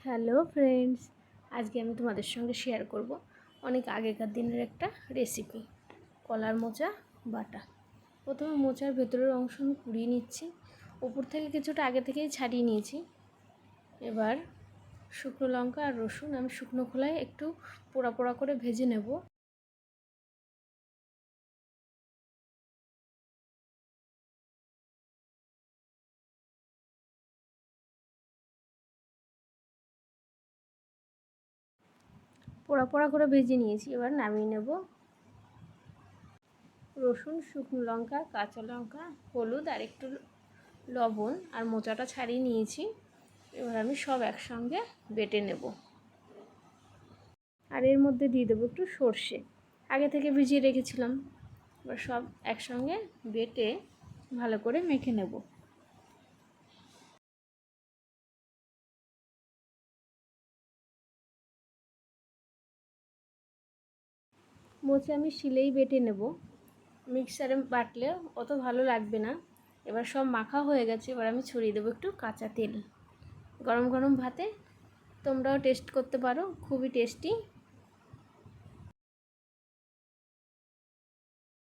Hello friends, আজকে আমি তোমাদের সঙ্গে শেয়ার করব অনেক আগেকার দিনের একটা রেসিপি, কলার মোচা বাটা। প্রথমে মোচার ভেতরের অংশ আমি কুড়িয়ে নিচ্ছি, উপর থেকে কিছুটা আগে থেকেই ছাড়িয়ে নিয়েছি। এবার শুকনো লঙ্কা আর রসুন আমি শুকনো খোলায় একটু পোড়া পোড়া করে ভেজে নেব। পোড়া পোড়া করে ভেজে নিয়েছি, এবার নামিয়ে নেব। রসুন, শুকনো লঙ্কা, কাঁচা লঙ্কা, হলুদ আর একটু লবণ আর মোচাটা ছাড়িয়ে নিয়েছি। এবার আমি সব একসঙ্গে বেটে নেব। আর এর মধ্যে দিয়ে দেবো একটু সর্ষে, আগে থেকে ভিজিয়ে রেখেছিলাম। এবার সব একসঙ্গে বেটে ভালো করে মেখে নেব। মোচা আমি শিলেই বেটে নেব, মিক্সারে বাটলে অত ভালো লাগবে না। এবার সব মাখা হয়ে গেছে, এবার আমি ছড়িয়ে দেবো একটু কাঁচা তেল। গরম গরম ভাতে তোমরাও টেস্ট করতে পারো, খুবই টেস্টি।